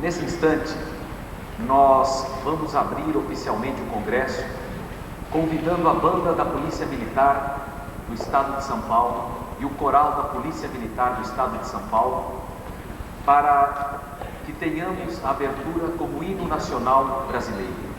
Nesse instante, nós vamos abrir oficialmente o Congresso, convidando a banda da Polícia Militar do Estado de São Paulo e o coral da Polícia Militar do Estado de São Paulo para que tenhamos a abertura como hino nacional brasileiro.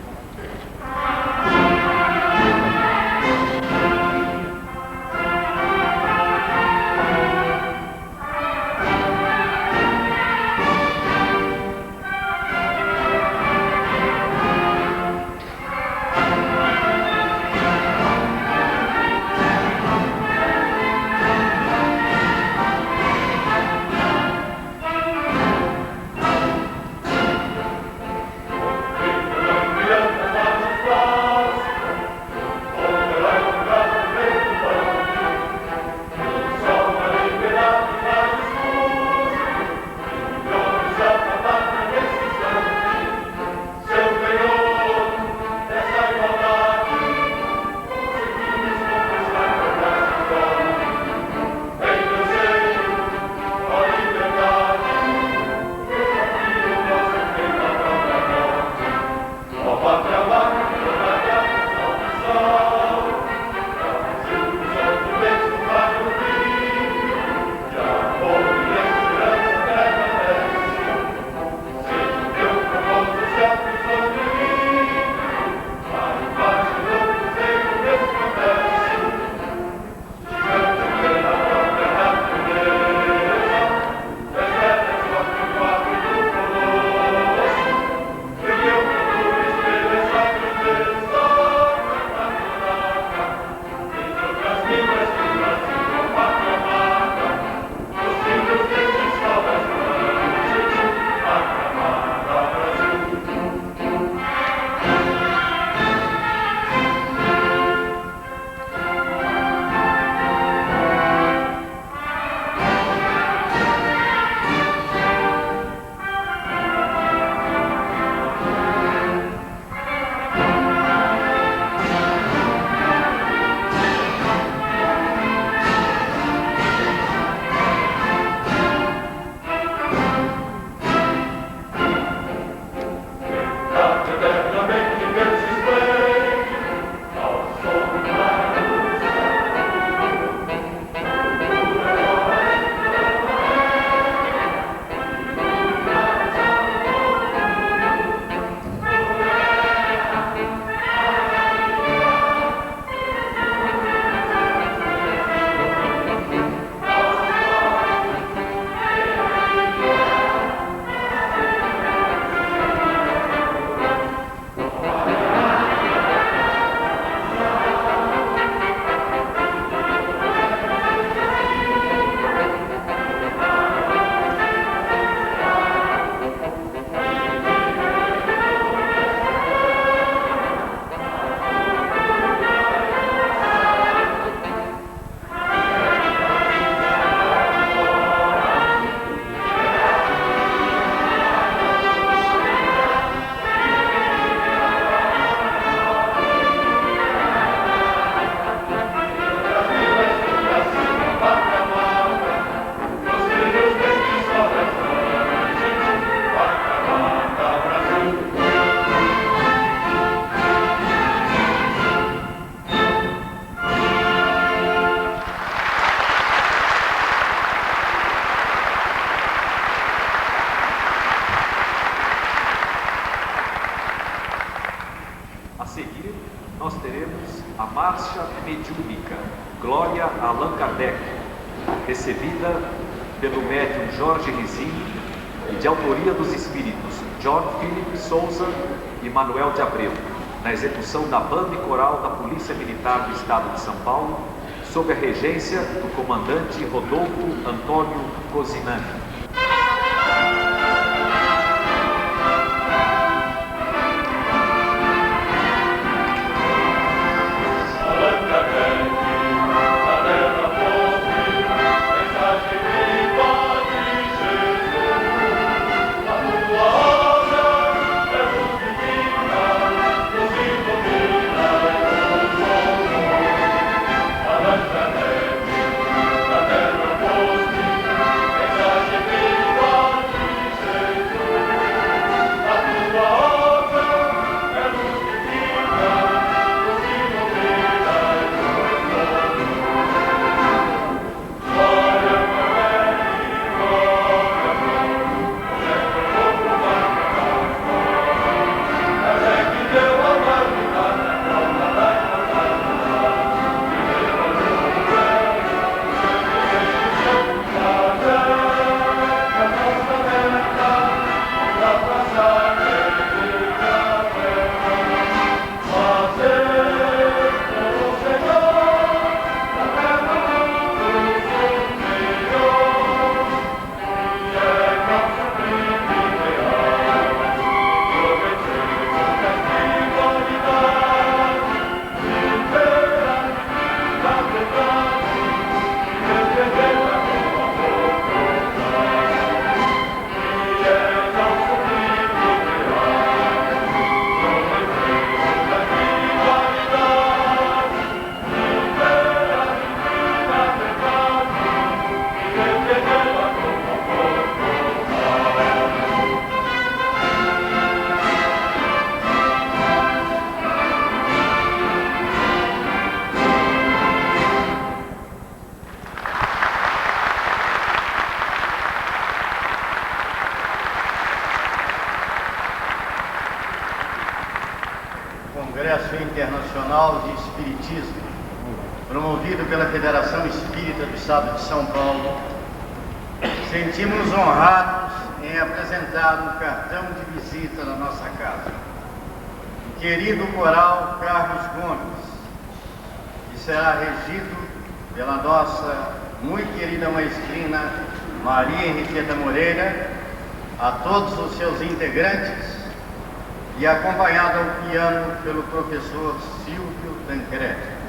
nós teremos a Marcha Mediúnica, Glória a Allan Kardec, recebida pelo médium Jorge Rizini e de autoria dos espíritos John Philip Souza e Manuel de Abreu, na execução da banda e coral da Polícia Militar do Estado de São Paulo, sob a regência do comandante Rodolfo Antônio Cosinani. Congresso Internacional de Espiritismo, promovido pela Federação Espírita do Estado de São Paulo, sentimos-nos honrados em apresentar um cartão de visita na nossa casa. O querido coral Carlos Gomes, que será regido pela nossa muito querida maestrina Maria Henriqueta Moreira, a todos os seus integrantes, e acompanhado ao piano pelo professor Silvio Tancredi.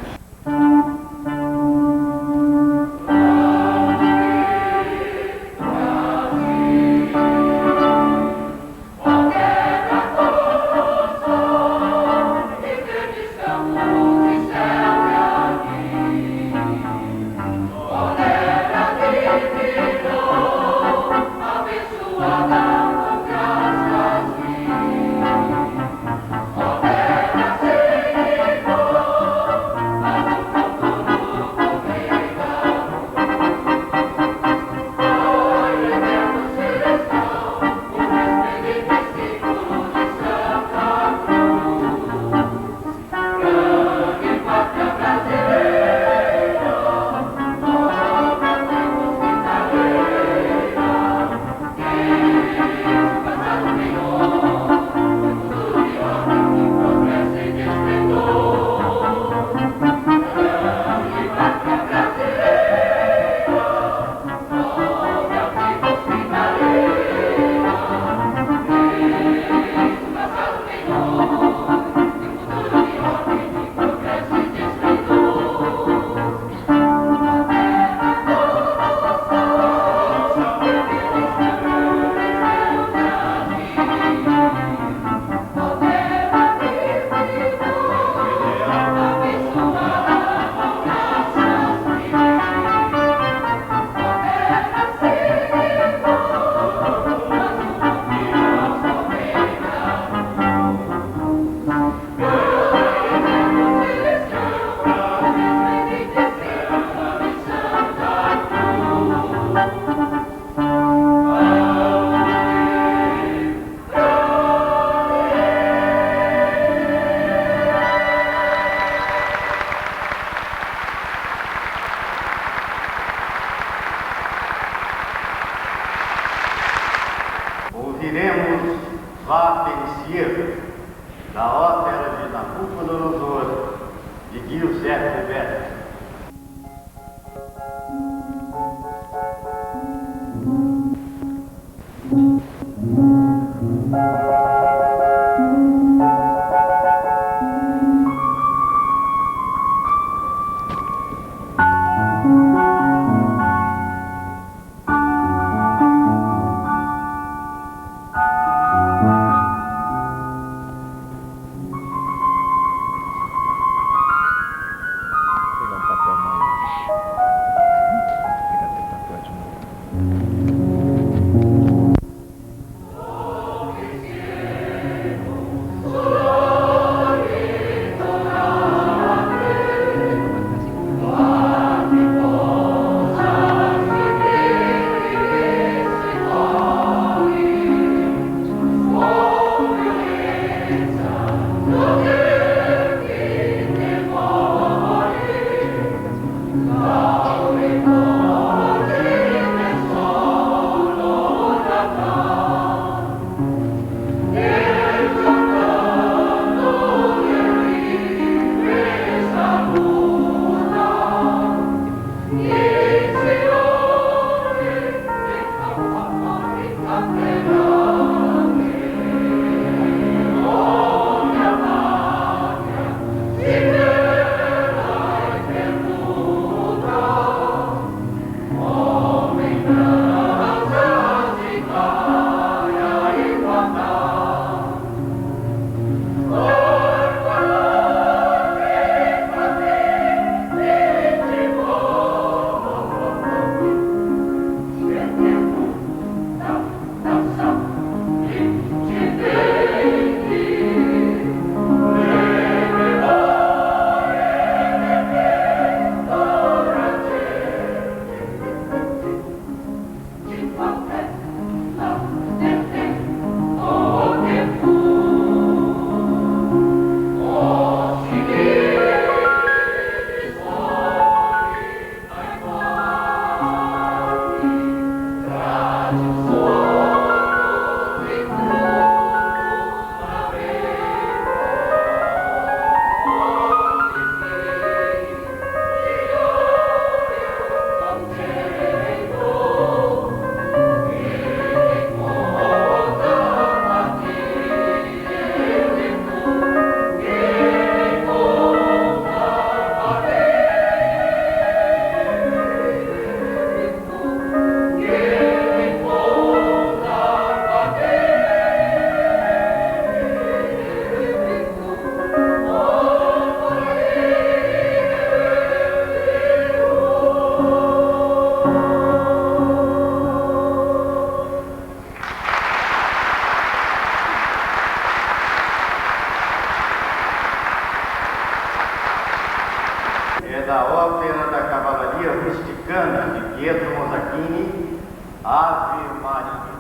da ópera da Cavalaria Rusticana de Pietro Mosacchini, Ave Maria.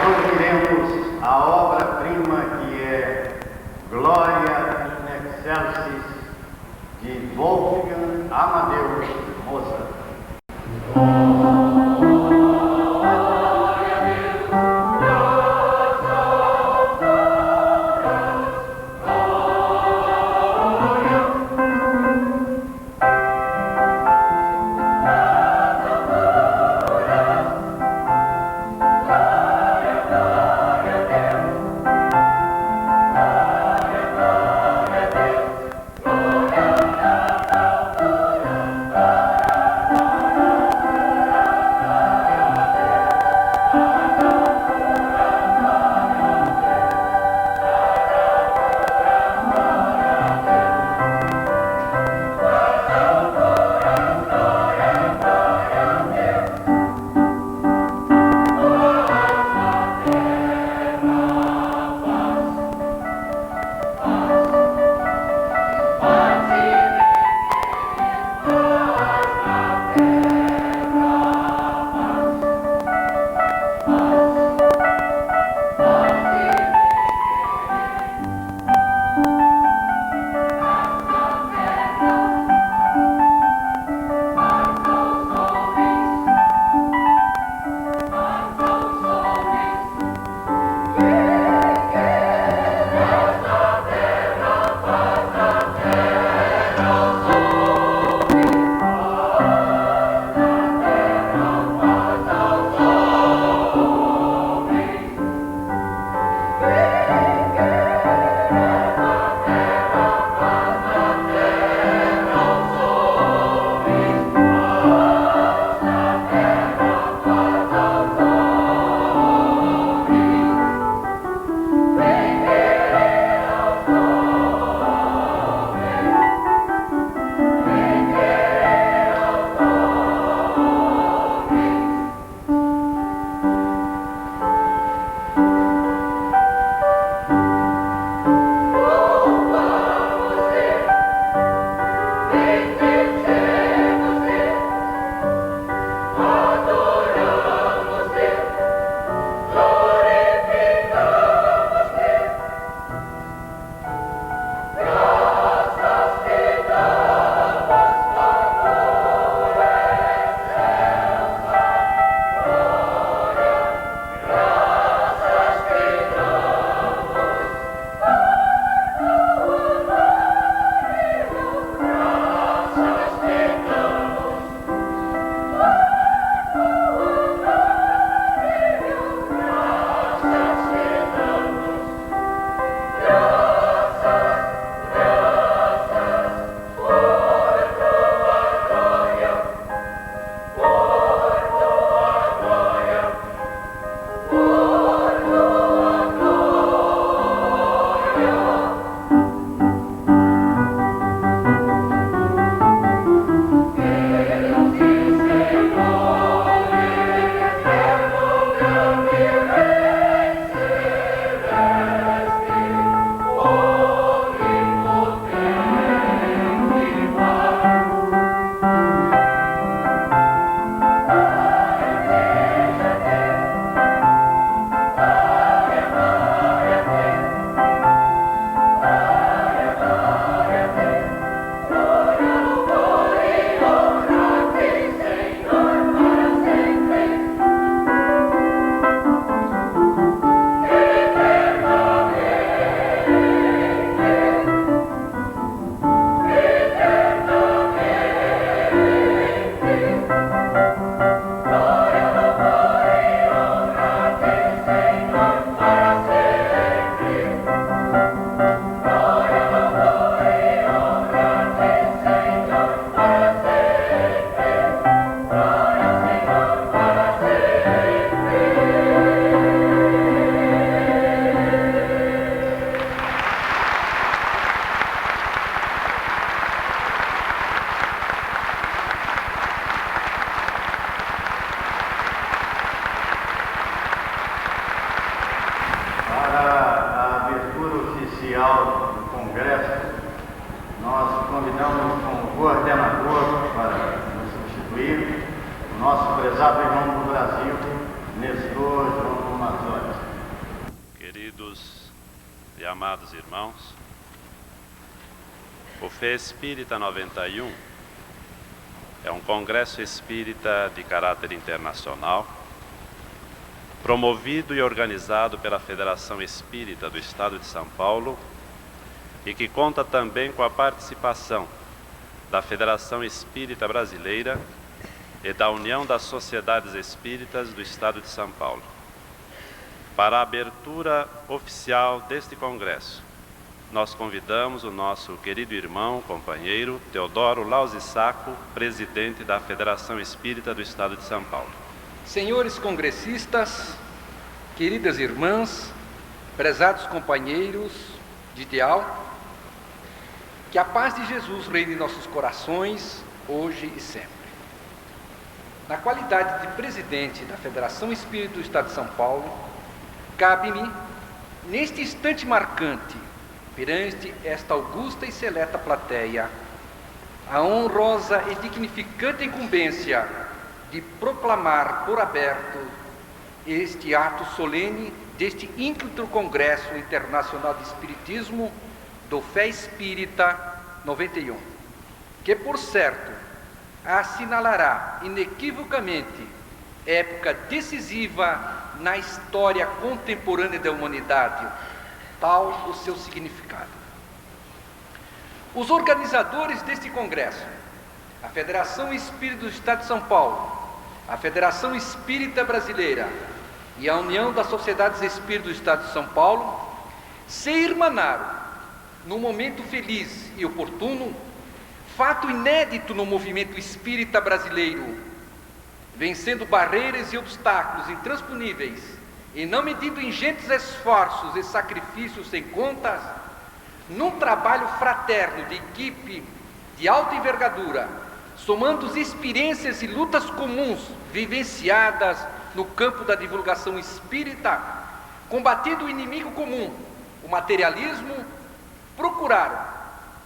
Ouviremos a obra-prima que é Glória in Excelsis de Wolfgang Amadeus Mozart. coordenador para nos substituir, o nosso prezado irmão do Brasil, Nestor João Mazzoli. Queridos e amados irmãos, o Fé Espírita 91 é um congresso espírita de caráter internacional, promovido e organizado pela Federação Espírita do Estado de São Paulo e que conta também com a participação da Federação Espírita Brasileira e da União das Sociedades Espíritas do Estado de São Paulo. Para a abertura oficial deste congresso, nós convidamos o nosso querido irmão, companheiro, Teodoro Lausissaco, presidente da Federação Espírita do Estado de São Paulo. Senhores congressistas, queridas irmãs, prezados companheiros de ideal, que a paz de Jesus reine em nossos corações, hoje e sempre. Na qualidade de presidente da Federação Espírita do Estado de São Paulo, cabe-me, neste instante marcante, perante esta augusta e seleta plateia, a honrosa e dignificante incumbência de proclamar por aberto este ato solene deste ínclito Congresso Internacional de Espiritismo do Fé Espírita 91, que, por certo, assinalará inequivocamente época decisiva na história contemporânea da humanidade, tal o seu significado. Os organizadores deste congresso, a Federação Espírita do Estado de São Paulo, a Federação Espírita Brasileira e a União das Sociedades Espíritas do Estado de São Paulo, se irmanaram num momento feliz e oportuno, fato inédito no movimento espírita brasileiro, vencendo barreiras e obstáculos intransponíveis e não medindo ingentes esforços e sacrifícios sem contas, num trabalho fraterno de equipe de alta envergadura, somando as experiências e lutas comuns vivenciadas no campo da divulgação espírita, combatendo o inimigo comum, o materialismo, procuraram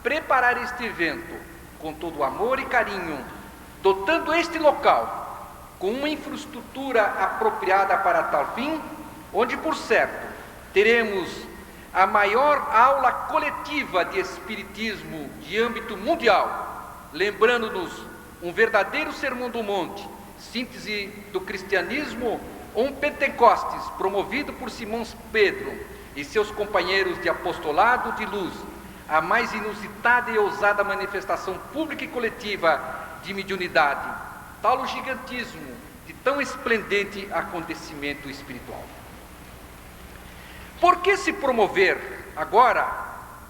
preparar este evento com todo amor e carinho, dotando este local com uma infraestrutura apropriada para tal fim, onde, por certo, teremos a maior aula coletiva de espiritismo de âmbito mundial, lembrando-nos um verdadeiro sermão do monte, síntese do cristianismo, ou um Pentecostes promovido por Simão Pedro e seus companheiros de apostolado de luz, a mais inusitada e ousada manifestação pública e coletiva de mediunidade, tal o gigantismo de tão esplendente acontecimento espiritual. Por que se promover agora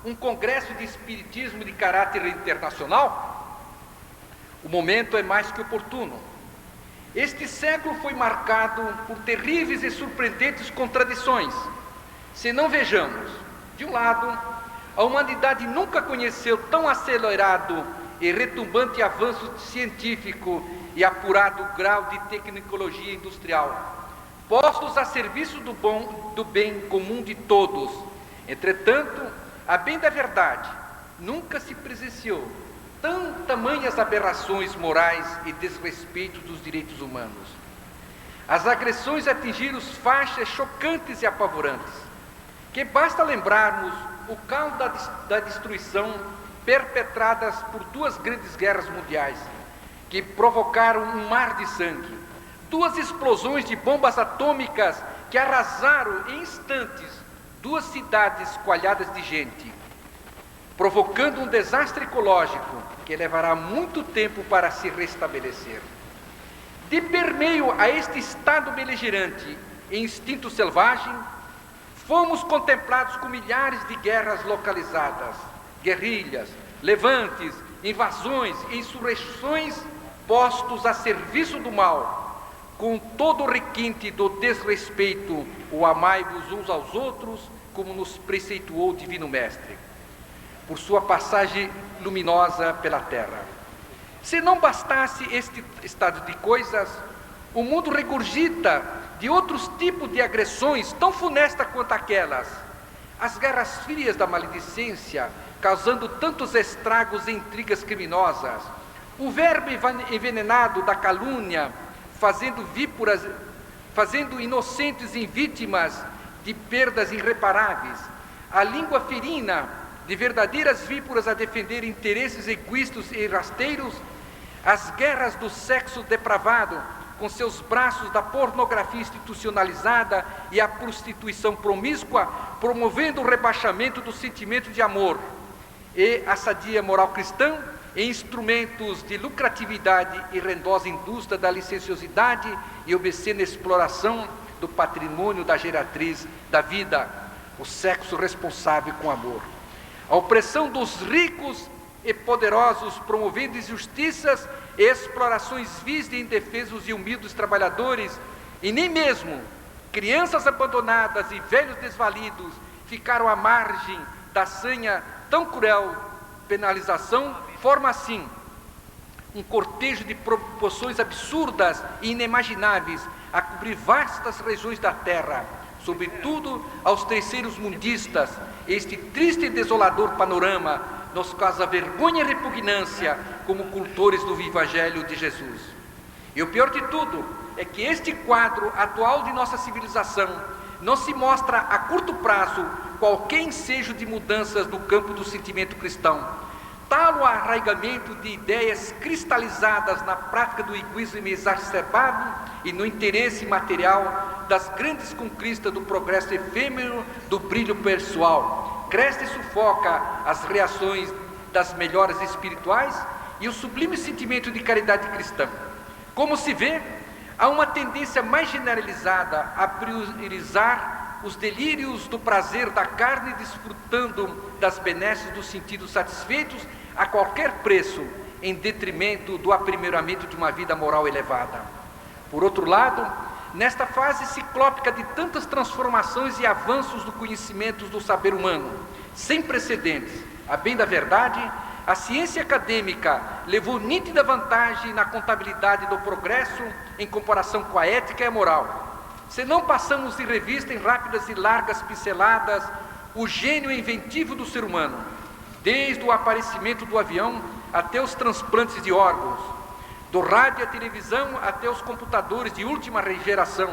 um congresso de espiritismo de caráter internacional? O momento é mais que oportuno. Este século foi marcado por terríveis e surpreendentes contradições. Se não vejamos, de um lado, a humanidade nunca conheceu tão acelerado e retumbante avanço científico e apurado grau de tecnologia industrial, postos a serviço do bem comum de todos. Entretanto, a bem da verdade, nunca se presenciou tamanhas aberrações morais e desrespeito dos direitos humanos. As agressões atingiram faixas chocantes e apavorantes, que basta lembrarmos o caos da destruição perpetradas por duas grandes guerras mundiais, que provocaram um mar de sangue, duas explosões de bombas atômicas que arrasaram em instantes duas cidades coalhadas de gente, provocando um desastre ecológico que levará muito tempo para se restabelecer. De permeio a este estado beligerante e instinto selvagem, fomos contemplados com milhares de guerras localizadas, guerrilhas, levantes, invasões e insurreições postos a serviço do mal, com todo o requinte do desrespeito, o amai-vos uns aos outros, como nos preceituou o Divino Mestre, por sua passagem luminosa pela terra. Se não bastasse este estado de coisas, o mundo regurgita de outros tipos de agressões tão funestas quanto aquelas, as guerras frias da maledicência, causando tantos estragos e intrigas criminosas, O verbo envenenado da calúnia, fazendo inocentes em vítimas de perdas irreparáveis. A língua ferina de verdadeiras víboras a defender interesses egoístas e rasteiros. As guerras do sexo depravado, com seus braços da pornografia institucionalizada e a prostituição promíscua, promovendo o rebaixamento do sentimento de amor. E a sadia moral cristã, em instrumentos de lucratividade e rendosa indústria da licenciosidade e obscena exploração do patrimônio da geratriz da vida, o sexo responsável com amor. A opressão dos ricos e poderosos, promovendo injustiças e explorações vis de indefesos e humildes trabalhadores, e nem mesmo crianças abandonadas e velhos desvalidos ficaram à margem da sanha tão cruel penalização, forma assim um cortejo de proporções absurdas e inimagináveis a cobrir vastas regiões da terra, sobretudo aos terceiros mundistas. Este triste e desolador panorama nos causa vergonha e repugnância como cultores do Evangelho de Jesus. E o pior de tudo é que este quadro atual de nossa civilização não se mostra a curto prazo qualquer ensejo de mudanças no campo do sentimento cristão. Tal o arraigamento de ideias cristalizadas na prática do egoísmo exacerbado e no interesse material das grandes conquistas do progresso efêmero do brilho pessoal, cresce e sufoca as reações das melhoras espirituais e o sublime sentimento de caridade cristã. Como se vê, há uma tendência mais generalizada a priorizar os delírios do prazer da carne, desfrutando das benesses dos sentidos satisfeitos a qualquer preço, em detrimento do aprimoramento de uma vida moral elevada. Por outro lado, nesta fase ciclópica de tantas transformações e avanços do conhecimento do saber humano, sem precedentes, a bem da verdade, a ciência acadêmica levou nítida vantagem na contabilidade do progresso em comparação com a ética e a moral. Se não passamos de revista em rápidas e largas pinceladas o gênio inventivo do ser humano, desde o aparecimento do avião até os transplantes de órgãos, do rádio à televisão até os computadores de última geração,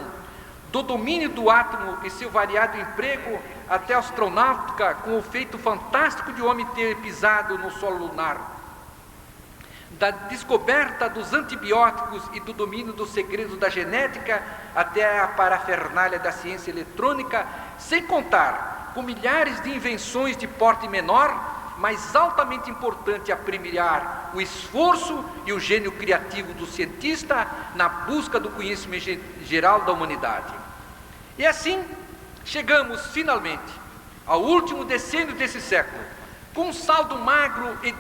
do domínio do átomo e seu variado emprego até a astronáutica, com o feito fantástico de o homem ter pisado no solo lunar, da descoberta dos antibióticos e do domínio dos segredos da genética até a parafernália da ciência eletrônica, sem contar com milhares de invenções de porte menor, mas altamente importante a premiar o esforço e o gênio criativo do cientista na busca do conhecimento geral da humanidade. E assim, chegamos finalmente ao último decênio desse século, com um saldo magro e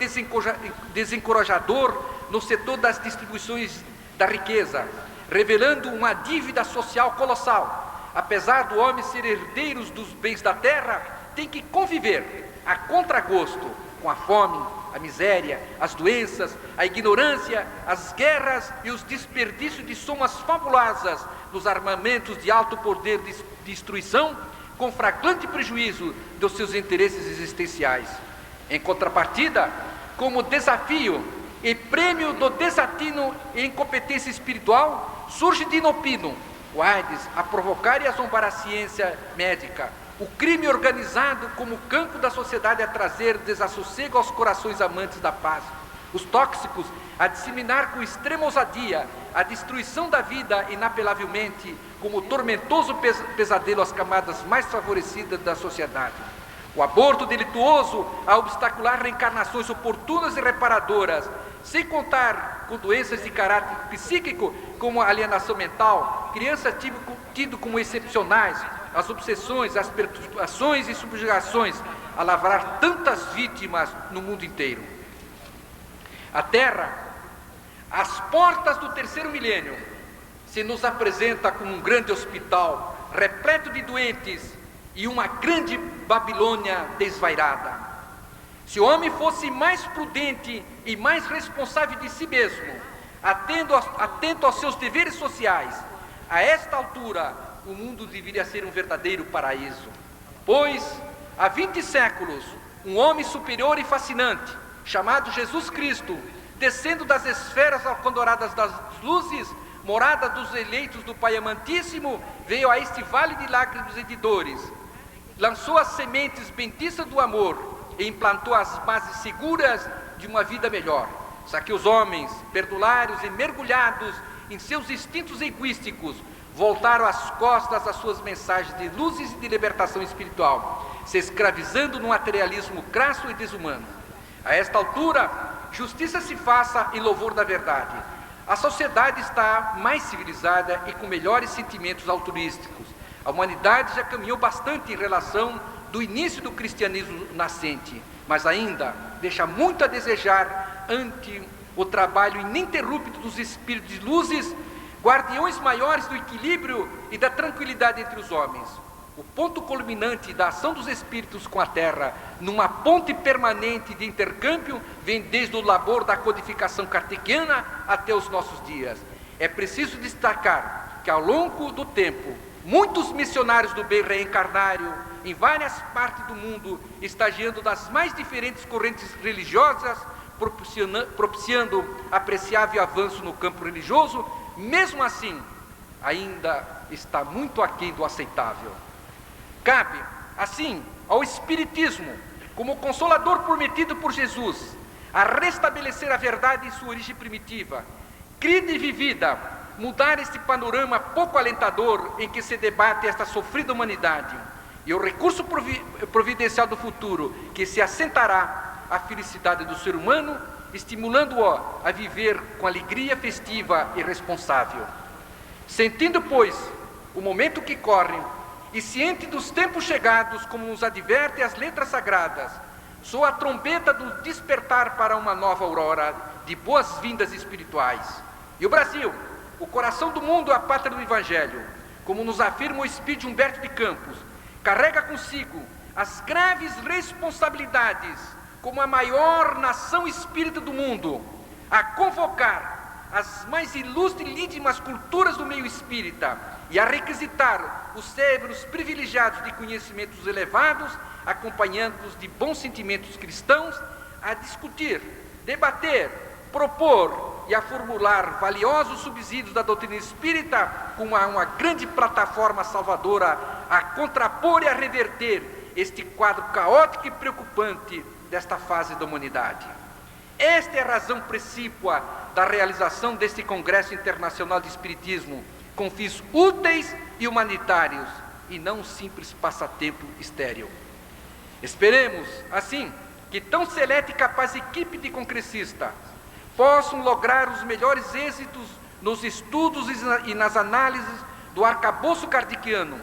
desencorajador no setor das distribuições da riqueza, revelando uma dívida social colossal. Apesar do homem ser herdeiro dos bens da terra, tem que conviver a contragosto com a fome, a miséria, as doenças, a ignorância, as guerras e os desperdícios de somas fabulosas nos armamentos de alto poder de destruição, com flagrante prejuízo dos seus interesses existenciais. Em contrapartida, como desafio e prêmio do desatino e incompetência espiritual, surge de inopino o AIDS a provocar e a zombar a ciência médica, o crime organizado como campo da sociedade a trazer desassossego aos corações amantes da paz, os tóxicos a disseminar com extrema ousadia a destruição da vida inapelavelmente como tormentoso pesadelo às camadas mais favorecidas da sociedade, o aborto delituoso a obstacular reencarnações oportunas e reparadoras, sem contar com doenças de caráter psíquico como a alienação mental, crianças tido como excepcionais, as obsessões, as perturbações e subjugações a lavrar tantas vítimas no mundo inteiro. A Terra, às portas do terceiro milênio, se nos apresenta como um grande hospital repleto de doentes e uma grande Babilônia desvairada. Se o homem fosse mais prudente e mais responsável de si mesmo, atento aos seus deveres sociais, a esta altura o mundo deveria ser um verdadeiro paraíso. Pois, há 20 séculos, um homem superior e fascinante, chamado Jesus Cristo, descendo das esferas alcandoradas das luzes, morada dos eleitos do Pai Amantíssimo, veio a este vale de lágrimas e de dores, lançou as sementes benditas do amor e implantou as bases seguras de uma vida melhor. Só que os homens, perdulários e mergulhados em seus instintos egoísticos, voltaram as costas às suas mensagens de luzes e de libertação espiritual, se escravizando no materialismo crasso e desumano. A esta altura, justiça se faça em louvor da verdade. A sociedade está mais civilizada e com melhores sentimentos altruísticos. A humanidade já caminhou bastante em relação do início do cristianismo nascente, mas ainda deixa muito a desejar ante o trabalho ininterrupto dos espíritos de luzes, guardiões maiores do equilíbrio e da tranquilidade entre os homens. O ponto culminante da ação dos espíritos com a Terra, numa ponte permanente de intercâmbio, vem desde o labor da codificação kardeciana até os nossos dias. É preciso destacar que ao longo do tempo, muitos missionários do bem reencarnário, em várias partes do mundo, estagiando das mais diferentes correntes religiosas, propiciando apreciável avanço no campo religioso, mesmo assim, ainda está muito aquém do aceitável. Cabe, assim, ao Espiritismo, como consolador prometido por Jesus, a restabelecer a verdade em sua origem primitiva, crida e vivida, mudar este panorama pouco alentador em que se debate esta sofrida humanidade, e o recurso providencial do futuro, que se assentará a felicidade do ser humano, estimulando-o a viver com alegria festiva e responsável. Sentindo, pois, o momento que corre, e ciente dos tempos chegados, como nos adverte as letras sagradas, soa a trombeta do despertar para uma nova aurora de boas-vindas espirituais. E o Brasil, o coração do mundo, a pátria do Evangelho, como nos afirma o espírito de Humberto de Campos, carrega consigo as graves responsabilidades, como a maior nação espírita do mundo, a convocar as mais ilustres e legítimas culturas do meio espírita e a requisitar os cérebros privilegiados de conhecimentos elevados, acompanhando-os de bons sentimentos cristãos, a discutir, debater, propor e a formular valiosos subsídios da doutrina espírita como uma grande plataforma salvadora a contrapor e a reverter este quadro caótico e preocupante desta fase da humanidade. Esta é a razão precípua da realização deste Congresso Internacional de Espiritismo, com fins úteis e humanitários, e não um simples passatempo estéril. Esperemos, assim, que tão seleta e capaz equipe de congressistas possam lograr os melhores êxitos nos estudos e nas análises do arcabouço kardeciano,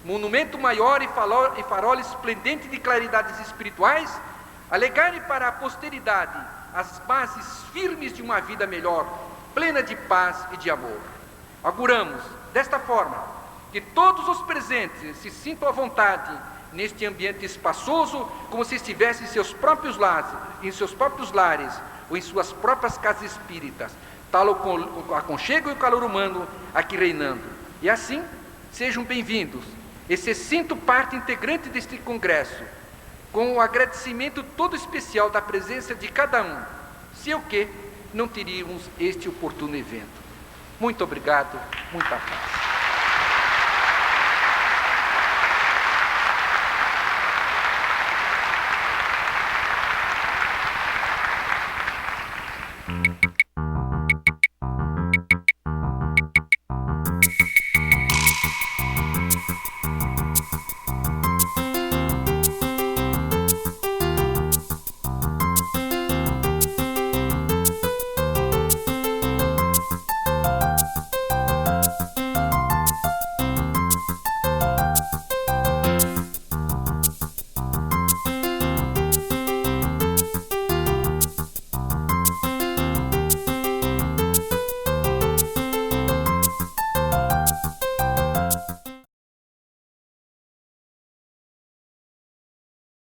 monumento maior e farol esplendente de claridades espirituais, alegarem para a posteridade as bases firmes de uma vida melhor, plena de paz e de amor. Auguramos, desta forma, que todos os presentes se sintam à vontade neste ambiente espaçoso, como se estivessem em seus próprios lares, ou em suas próprias casas espíritas, tal o aconchego e o calor humano aqui reinando. E assim, sejam bem-vindos e se sintam parte integrante deste congresso, com o agradecimento todo especial da presença de cada um, se o que não teríamos este oportuno evento. Muito obrigado, muita paz.